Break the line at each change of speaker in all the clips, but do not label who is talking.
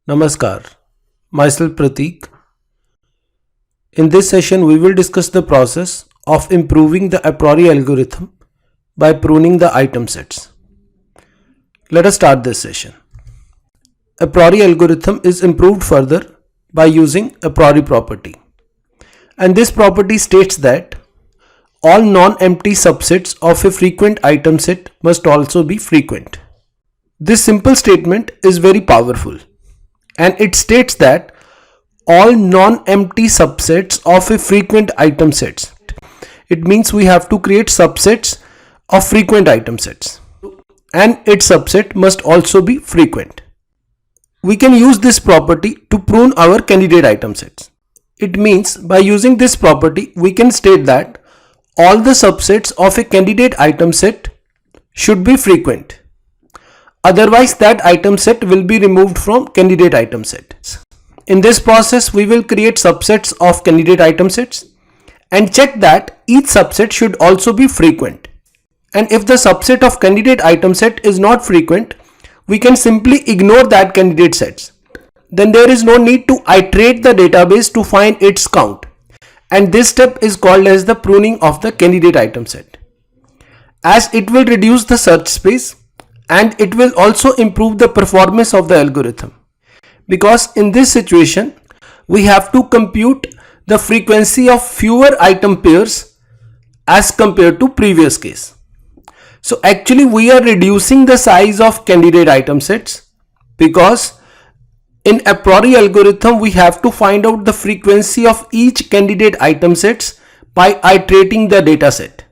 Namaskar, myself Pratik. In this session, we will discuss the process of improving the a priori algorithm by pruning the item sets. Let us start this session. A priori algorithm is improved further by using a priori property. And this property states that all non-empty subsets of a frequent item set must also be frequent. This simple statement is very powerful. And it states that all non-empty subsets of a frequent item sets. It means we have to create subsets of frequent item sets, and its subset must also be frequent. We can use this property to prune our candidate item sets. It means by using this property we can state that all the subsets of a candidate item set should be frequent. Otherwise, that item set will be removed from candidate item set. In this process, we will create subsets of candidate item sets and check that each subset should also be frequent. And if the subset of candidate item set is not frequent, we can simply ignore that candidate sets. Then there is no need to iterate the database to find its count. And this step is called as the pruning of the candidate item set, as it will reduce the search space. And it will also improve the performance of the algorithm, because in this situation we have to compute the frequency of fewer item pairs as compared to previous case. So actually we are reducing the size of candidate item sets, because in a priori algorithm we have to find out the frequency of each candidate item sets by iterating the data set.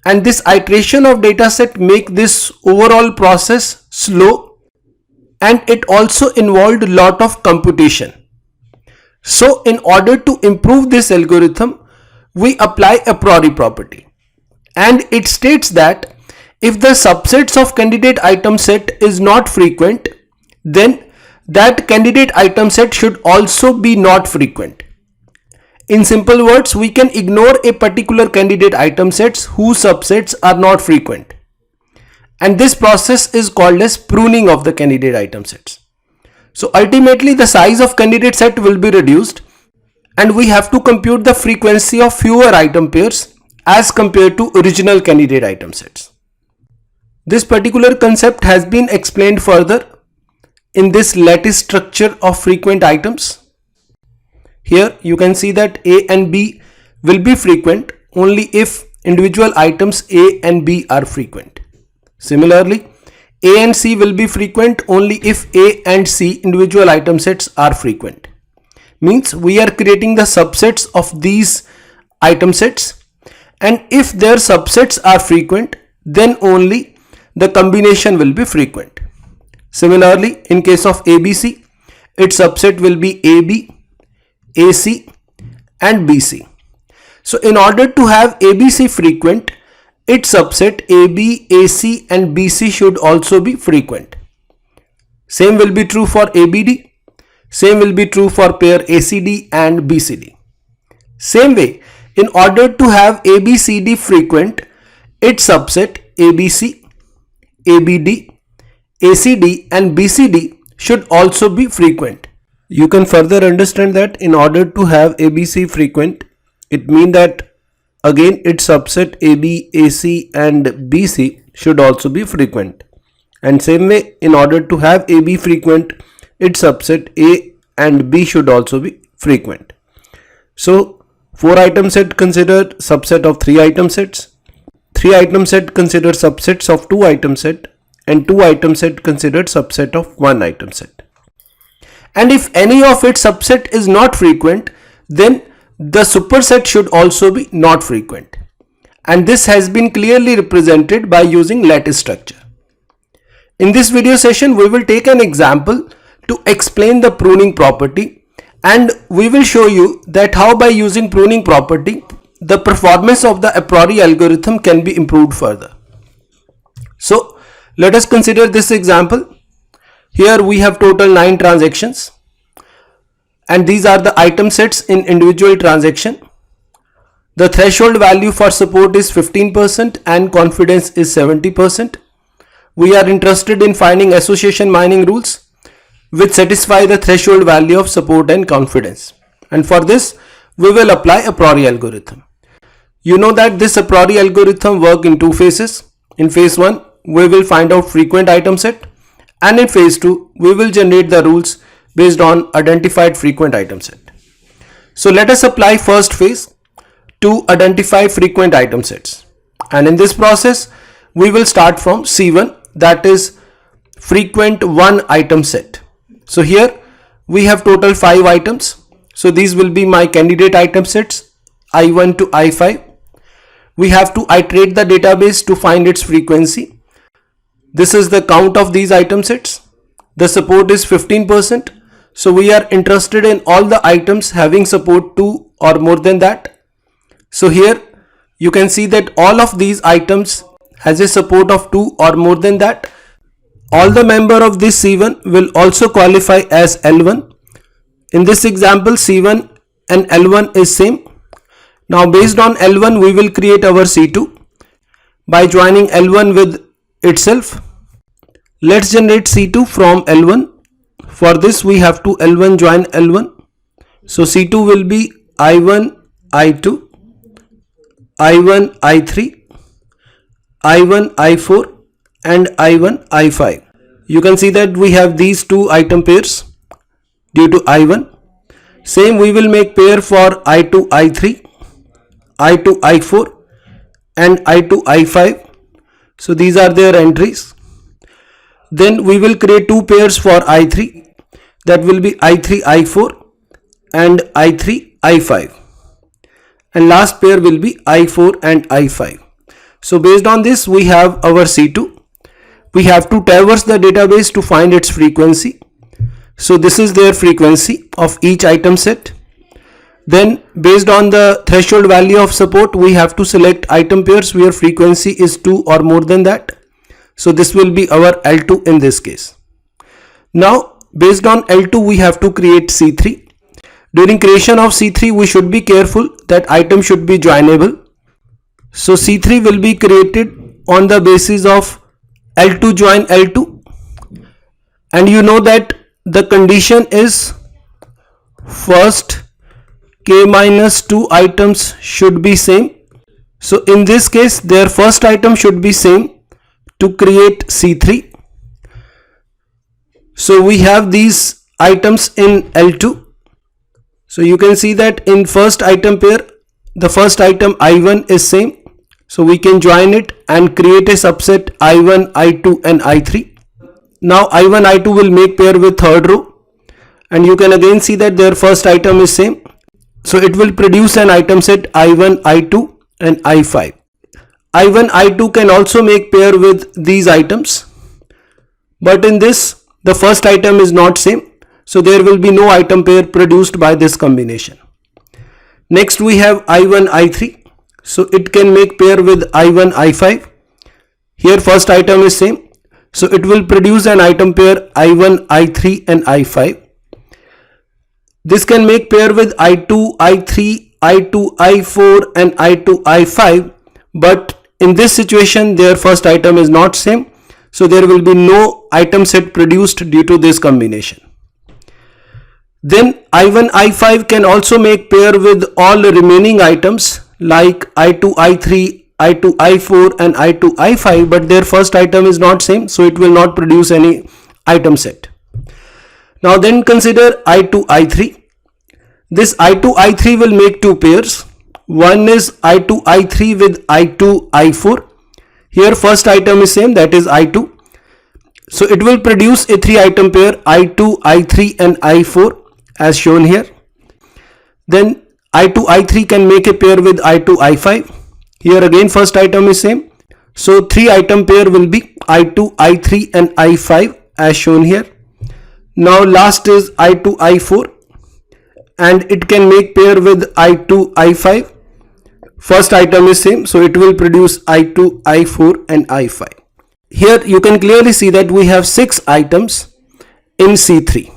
And this iteration of dataset make this overall process slow, and it also involved a lot of computation. So in order to improve this algorithm, we apply a priori property, and it states that if the subsets of candidate item set is not frequent, then that candidate item set should also be not frequent. In simple words, we can ignore a particular candidate item sets whose subsets are not frequent. And this process is called as pruning of the candidate item sets. So ultimately the size of candidate set will be reduced, and we have to compute the frequency of fewer item pairs as compared to original candidate item sets. This particular concept has been explained further in this lattice structure of frequent items. Here you can see that A and B will be frequent only if individual items A and B are frequent. Similarly, A and C will be frequent only if A and C individual item sets are frequent. Means we are creating the subsets of these item sets, and if their subsets are frequent, then only the combination will be frequent. Similarly, in case of ABC, its subset will be AB, AC and BC. So in order to have ABC frequent, its subset AB, AC and BC should also be frequent. Same will be true for ABD. Same will be true for pair ACD and BCD. Same way, in order to have ABCD frequent, its subset ABC, ABD, ACD and BCD should also be frequent. You can further understand that in order to have ABC frequent, it means that again its subset AB, AC and BC should also be frequent. And same way, in order to have AB frequent, its subset A and B should also be frequent. So 4 item set consider subset of 3 item sets, 3 item set consider subsets of 2 item set, and 2 item set considered subset of 1 item set. And if any of its subset is not frequent, then the superset should also be not frequent. And this has been clearly represented by using lattice structure. In this video session, we will take an example to explain the pruning property, and we will show you that how by using pruning property, the performance of the a priori algorithm can be improved further. So let us consider this example. Here we have total 9 transactions, and these are the item sets in individual transaction. The threshold value for support is 15% and confidence is 70%. We are interested in finding association mining rules. which satisfy the threshold value of support and confidence. And for this, we will apply a priori algorithm. You know that this a priori algorithm works in two phases. In phase 1, we will find out frequent item set, and in phase 2, we will generate the rules based on identified frequent item set. So let us apply first phase to identify frequent item sets. And in this process, we will start from C1, that is frequent one item set. So here we have total 5 items. So these will be my candidate item sets I1 to I5. We have to iterate the database to find its frequency. This is the count of these item sets. The support is 15%. So we are interested in all the items having support 2 or more than that. So here you can see that all of these items has a support of 2 or more than that. All the member of this C1 will also qualify as L1. In this example, C1 and L1 is same. Now based on L1, we will create our C2 by joining L1 with itself. Let's generate C2 from L1. For this, we have to L1 join L1. So C2 will be I1, I2, I1, I3, I1, I4 and I1, I5. You can see that we have these two item pairs due to I1. Same we will make pair for I2, I3, I2, I4 and I2, I5. So these are their entries. Then we will create two pairs for I3, that will be I3, I4 and I3, I5. And last pair will be I4 and I5. So based on this, we have our C2. We have to traverse the database to find its frequency. So this is their frequency of each item set. Then based on the threshold value of support, we have to select item pairs where frequency is 2 or more than that. So this will be our L2 in this case. Now based on L2, we have to create C3. During creation of C3, we should be careful that item should be joinable. So C3 will be created on the basis of L2 join L2. And you know that the condition is first k minus 2 items should be same. So in this case, their first item should be same to create C3. So we have these items in L2. So you can see that in first item pair, the first item I1 is same. So we can join it and create a subset I1, I2 and I3. Now I1, I2 will make pair with third row. And you can again see that their first item is same. So it will produce an item set I1, I2 and I5. I1, I2 can also make pair with these items. But in this, the first item is not same. So there will be no item pair produced by this combination. Next we have I1, I3. So it can make pair with I1, I5. Here first item is same. So it will produce an item pair I1, I3 and I5. This can make pair with I2, I3, I2, I4 and I2, I5. But in this situation, their first item is not same. So there will be no item set produced due to this combination. Then I1, I5 can also make pair with all remaining items like I2, I3, I2, I4 and I2, I5, but their first item is not same, so it will not produce any item set. Now then consider I2, I3. This I2, I3 will make two pairs. One is I2, I3 with I2, I4. Here first item is same, that is I2. So it will produce a 3 item pair I2, I3 and I4 as shown here. Then I2, I3 can make a pair with I2, I5. Here again first item is same. So 3 item pair will be I2, I3 and I5 as shown here. Now last is I2, I4 and it can make pair with I2, I5. First item is same, so it will produce I2, I4 and I5. Here you can clearly see that we have 6 items in C3,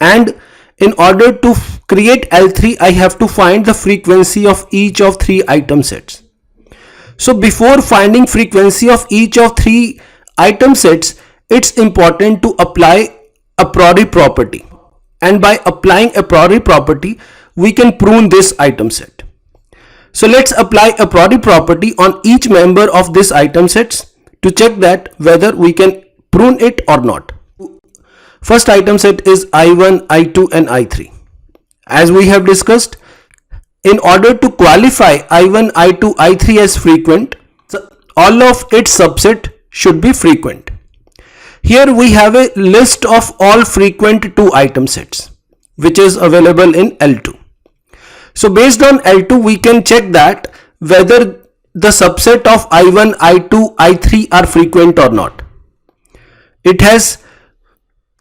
and in order to create L3, I have to find the frequency of each of 3 item sets. So before finding frequency of each of 3 item sets, it's important to apply a priori property, and by applying a priori property we can prune this item set. So let's apply a priori property on each member of this item sets to check that whether we can prune it or not. First item set is I1, I2 and I3. As we have discussed, in order to qualify I1, I2, I3 as frequent, all of its subset should be frequent. Here we have a list of all frequent 2 item sets which is available in L2. So based on L2 we can check that whether the subset of I1, I2, I3 are frequent or not. It has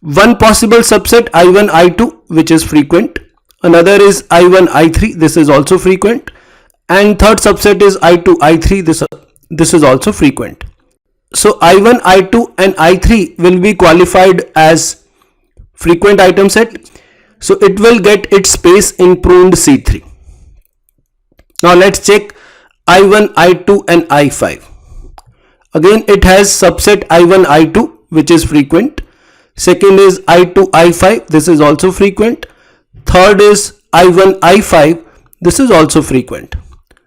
one possible subset I1, I2 which is frequent, another is I1, I3, this is also frequent, and third subset is I2, I3, this is also frequent. So I1, I2 and I3 will be qualified as frequent item set, so it will get its space in pruned C3. Now let's check I1, I2 and I5. Again it has subset I1, I2 which is frequent. Second is I2, I5, this is also frequent. Third is I1, I5, this is also frequent.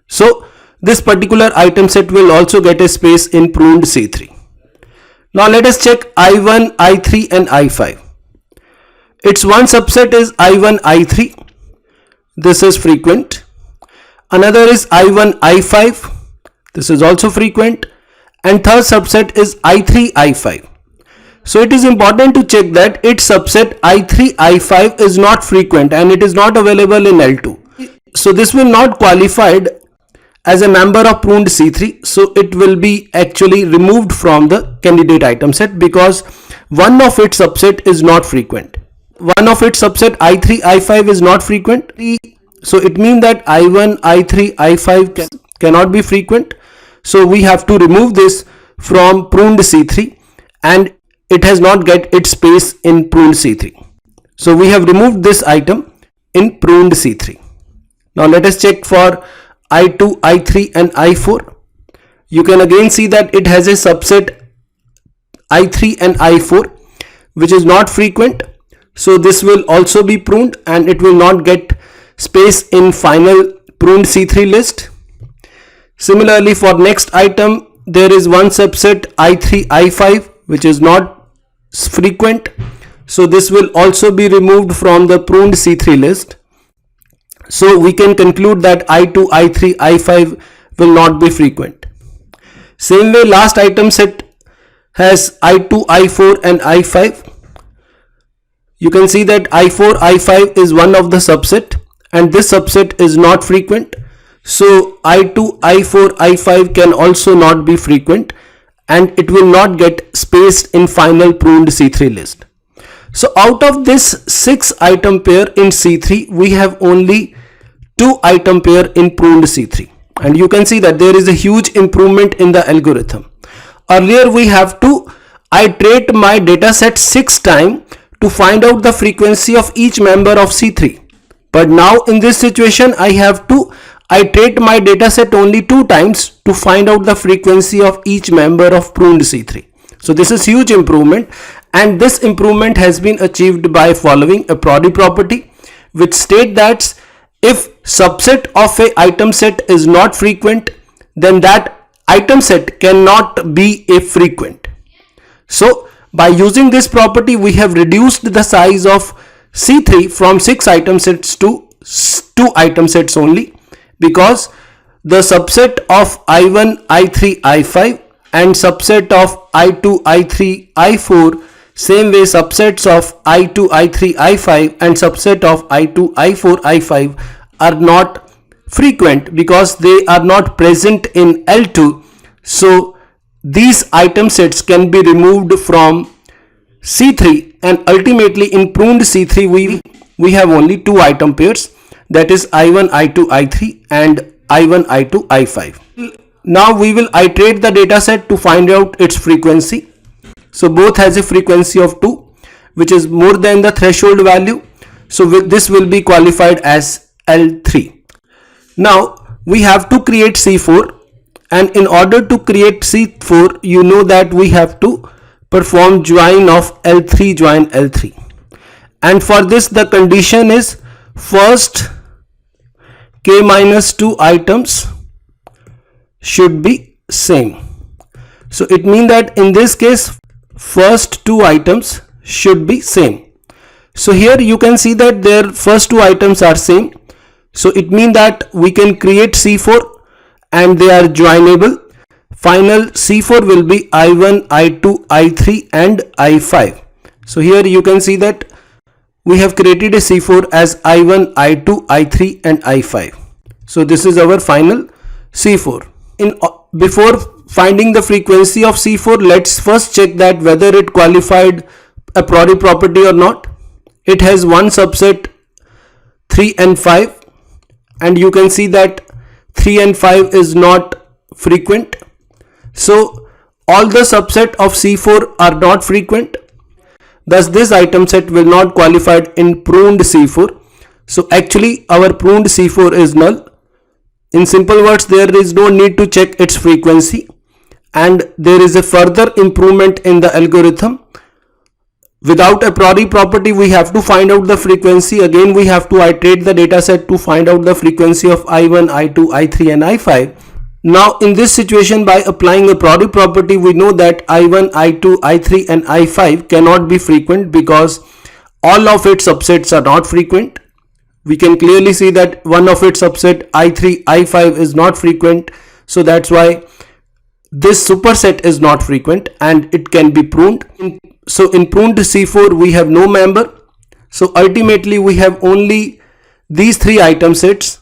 So this particular item set will also get a space in pruned C3. Now let us check I1, I3 and I5. Its one subset is I1, I3, this is frequent. Another is I1, I5, this is also frequent. And third subset is I3, I5. So it is important to check that its subset I3, I5 is not frequent and it is not available in L2. So this will not qualified as a member of pruned C3. So it will be actually removed from the candidate item set because one of its subset is not frequent. One of its subset I3, I5 is not frequent. So it means that I1, I3, I5 cannot be frequent. So we have to remove this from pruned C3 and it has not get its space in pruned C3. So we have removed this item in pruned C3. Now let us check for I2, I3 and I4. You can again see that it has a subset I3 and I4 which is not frequent. So this will also be pruned and it will not get space in final pruned C3 list. Similarly for next item there is one subset I3, I5 which is not frequent. So this will also be removed from the pruned C3 list. So we can conclude that I2, I3, I5 will not be frequent. Same way last item set has I2, I4 and I5. You can see that I4, I5 is one of the subset and this subset is not frequent. So I2, I4, I5 can also not be frequent and it will not get spaced in final pruned C3 list. So out of this 6 item pair in C3, we have only 2 item pair in pruned C3. And you can see that there is a huge improvement in the algorithm. Earlier we have to iterate my data set 6 times to find out the frequency of each member of C3. But now in this situation I have to iterate my data set only 2 times to find out the frequency of each member of pruned C3. So this is huge improvement, and this improvement has been achieved by following a priori property which state that if subset of a item set is not frequent, then that item set cannot be a frequent. So by using this property we have reduced the size of C3 from 6 item sets to 2 item sets only, because the subset of I1, I3, I5 and subset of I2, I3, I4, same way subsets of I2, I3, I5 and subset of I2, I4, I5 are not frequent because they are not present in L2. So these item sets can be removed from C3, and ultimately in pruned C3 we have only 2 item pairs, that is I1, I2, I3 and I1, I2, I5. Now we will iterate the data set to find out its frequency. So both has a frequency of 2 which is more than the threshold value. So this will be qualified as L3. Now we have to create C4, and in order to create C4 you know that we have to perform join of L3 join L3, and for this the condition is first k minus 2 items should be same. So it means that in this case first two items should be same. So here you can see that their first two items are same. So it means that we can create C4 and they are joinable. Final C4 will be I1, I2, I3 and I5. So here you can see that we have created a C4 as I1, I2, I3 and I5. So this is our final C4. Before finding the frequency of C4, let's first check that whether it qualified a priori property or not. It has one subset 3 and 5, and you can see that 3 and 5 is not frequent. So all the subset of C4 are not frequent. Thus this item set will not qualify in pruned C4. So actually our pruned C4 is null. In simple words, there is no need to check its frequency, and there is a further improvement in the algorithm. Without a priori property, we have to find out the frequency. Again, we have to iterate the data set to find out the frequency of I1, I2, I3 and I5. Now in this situation, by applying a priori property, we know that I1, I2, I3 and I5 cannot be frequent because all of its subsets are not frequent. We can clearly see that one of its subset I3, I5 is not frequent. So that's why this superset is not frequent and it can be pruned. So in pruned C4 we have no member. So ultimately we have only these three item sets.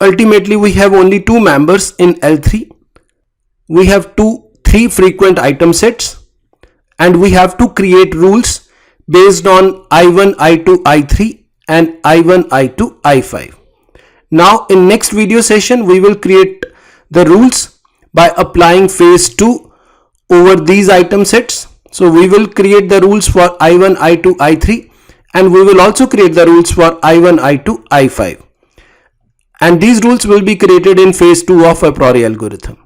Ultimately we have only two members in L3. We have three frequent item sets, and we have to create rules based on I1, I2, I3 and I1, I2, I5. Now in next video session we will create the rules by applying phase 2 over these item sets. So we will create the rules for I1, I2, I3, and we will also create the rules for I1, I2, I5. And these rules will be created in phase 2 of a priori algorithm.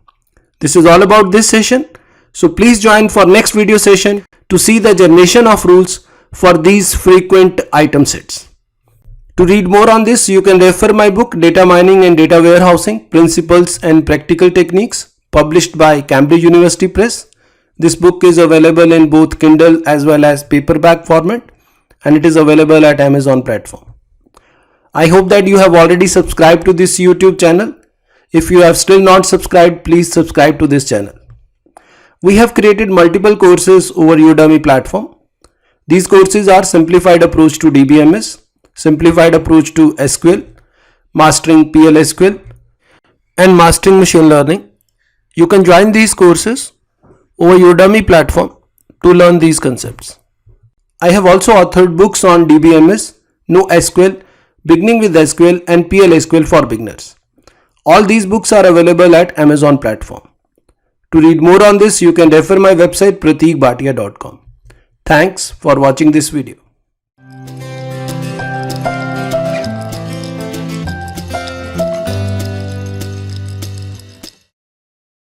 This is all about this session. So please join for next video session to see the generation of rules for these frequent item sets. To read more on this, you can refer my book Data Mining and Data Warehousing, Principles and Practical Techniques, published by Cambridge University Press. This book is available in both Kindle as well as paperback format, and it is available at Amazon platform. I hope that you have already subscribed to this YouTube channel. If you have still not subscribed, please subscribe to this channel. We have created multiple courses over Udemy platform. These courses are Simplified Approach to DBMS, Simplified Approach to SQL, Mastering PL/SQL, and Mastering Machine Learning. You can join these courses over Udemy platform to learn these concepts. I have also authored books on DBMS, NoSQL, Beginning with SQL and PL/SQL for beginners. All these books are available at Amazon platform. To read more on this, you can refer my website prateekbhatia.com. Thanks for watching this video.